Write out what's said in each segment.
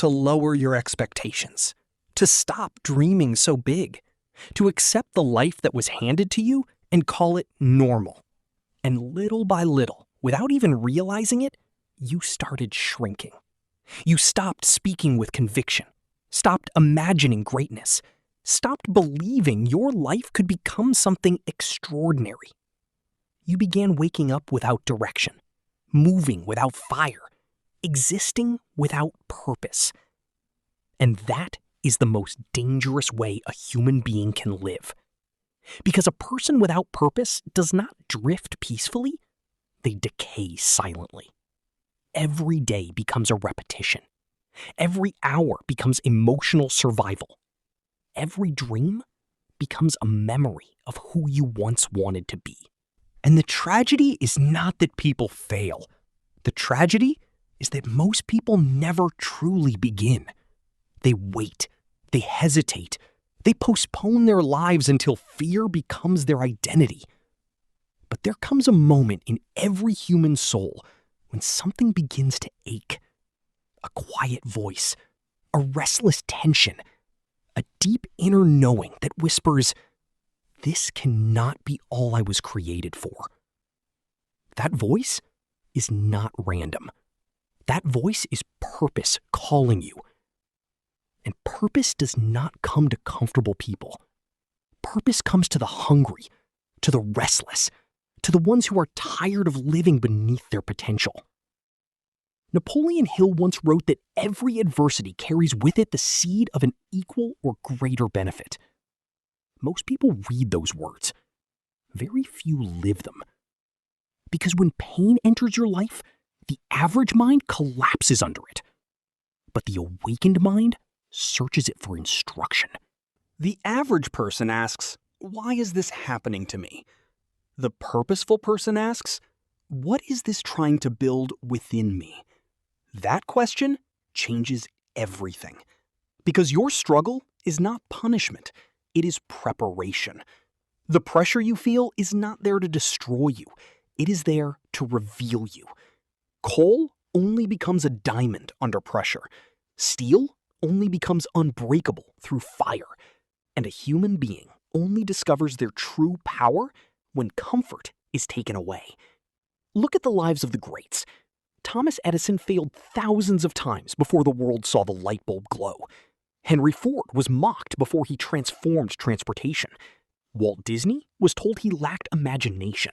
to lower your expectations, to stop dreaming so big, to accept the life that was handed to you and call it normal. And little by little, without even realizing it, you started shrinking. You stopped speaking with conviction, stopped imagining greatness, stopped believing your life could become something extraordinary. You began waking up without direction, moving without fire, existing without purpose. And that is the most dangerous way a human being can live. Because a person without purpose does not drift peacefully, they decay silently. Every day becomes a repetition. Every hour becomes emotional survival. Every dream becomes a memory of who you once wanted to be. And the tragedy is not that people fail. The tragedy is that most people never truly begin. They wait. They hesitate. They postpone their lives until fear becomes their identity. But there comes a moment in every human soul when something begins to ache. A quiet voice, a restless tension, a deep inner knowing that whispers, "This cannot be all I was created for." That voice is not random. That voice is purpose calling you. And purpose does not come to comfortable people. Purpose comes to the hungry, to the restless, to the ones who are tired of living beneath their potential. Napoleon Hill once wrote that every adversity carries with it the seed of an equal or greater benefit. Most people read those words. Very few live them. Because when pain enters your life, the average mind collapses under it. But the awakened mind searches it for instruction. The average person asks, "Why is this happening to me?" The purposeful person asks, "What is this trying to build within me?" That question changes everything. Because your struggle is not punishment, it is preparation. The pressure you feel is not there to destroy you, it is there to reveal you. Coal only becomes a diamond under pressure. Steel only becomes unbreakable through fire. And a human being only discovers their true power when comfort is taken away. Look at the lives of the greats. Thomas Edison failed thousands of times before the world saw the light bulb glow. Henry Ford was mocked before he transformed transportation. Walt Disney was told he lacked imagination.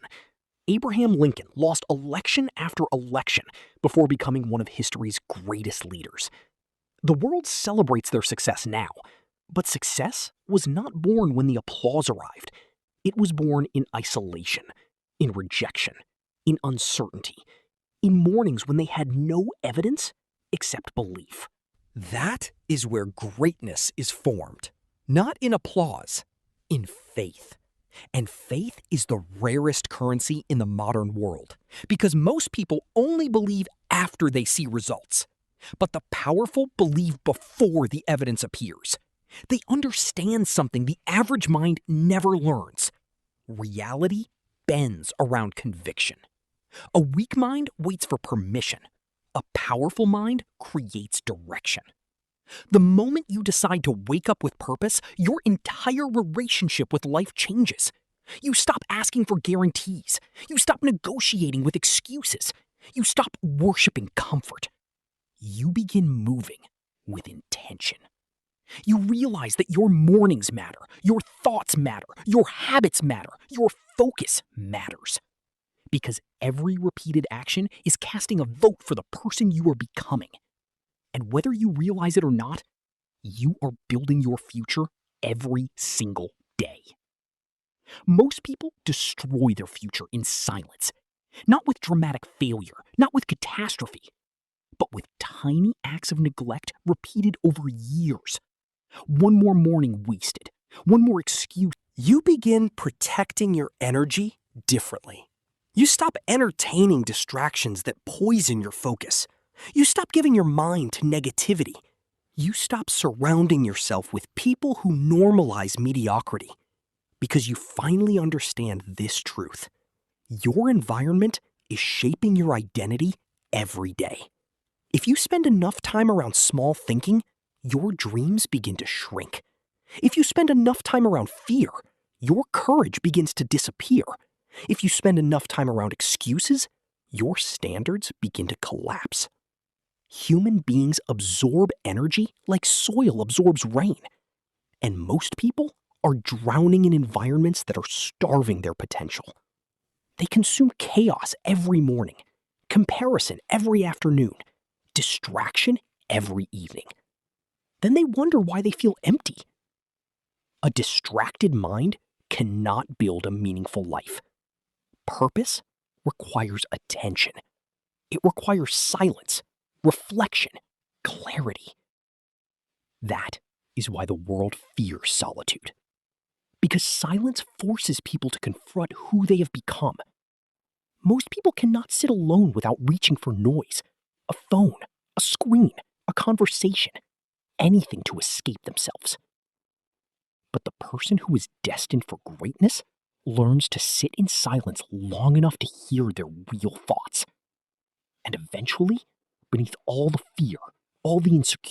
Abraham Lincoln lost election after election before becoming one of history's greatest leaders. The world celebrates their success now, but success was not born when the applause arrived. It was born in isolation, in rejection, in uncertainty, in mornings when they had no evidence except belief. That is where greatness is formed, not in applause, in faith. And faith is the rarest currency in the modern world, because most people only believe after they see results. But the powerful believe before the evidence appears. They understand something the average mind never learns. Reality bends around conviction. A weak mind waits for permission. A powerful mind creates direction. The moment you decide to wake up with purpose, your entire relationship with life changes. You stop asking for guarantees. You stop negotiating with excuses. You stop worshiping comfort. You begin moving with intention. You realize that your mornings matter, your thoughts matter, your habits matter, your focus matters. Because every repeated action is casting a vote for the person you are becoming. And whether you realize it or not, you are building your future every single day. Most people destroy their future in silence, not with dramatic failure, not with catastrophe, but with tiny acts of neglect repeated over years. One more morning wasted, one more excuse. You begin protecting your energy differently. You stop entertaining distractions that poison your focus. You stop giving your mind to negativity. You stop surrounding yourself with people who normalize mediocrity. Because you finally understand this truth. Your environment is shaping your identity every day. If you spend enough time around small thinking, your dreams begin to shrink. If you spend enough time around fear, your courage begins to disappear. If you spend enough time around excuses, your standards begin to collapse. Human beings absorb energy like soil absorbs rain. And most people are drowning in environments that are starving their potential. They consume chaos every morning, comparison every afternoon, distraction every evening. Then they wonder why they feel empty. A distracted mind cannot build a meaningful life. Purpose requires attention. It requires silence, reflection, clarity. That is why the world fears solitude. Because silence forces people to confront who they have become. Most people cannot sit alone without reaching for noise, a phone, a screen, a conversation, anything to escape themselves. But the person who is destined for greatness learns to sit in silence long enough to hear their real thoughts. And eventually, beneath all the fear, all the insecurity,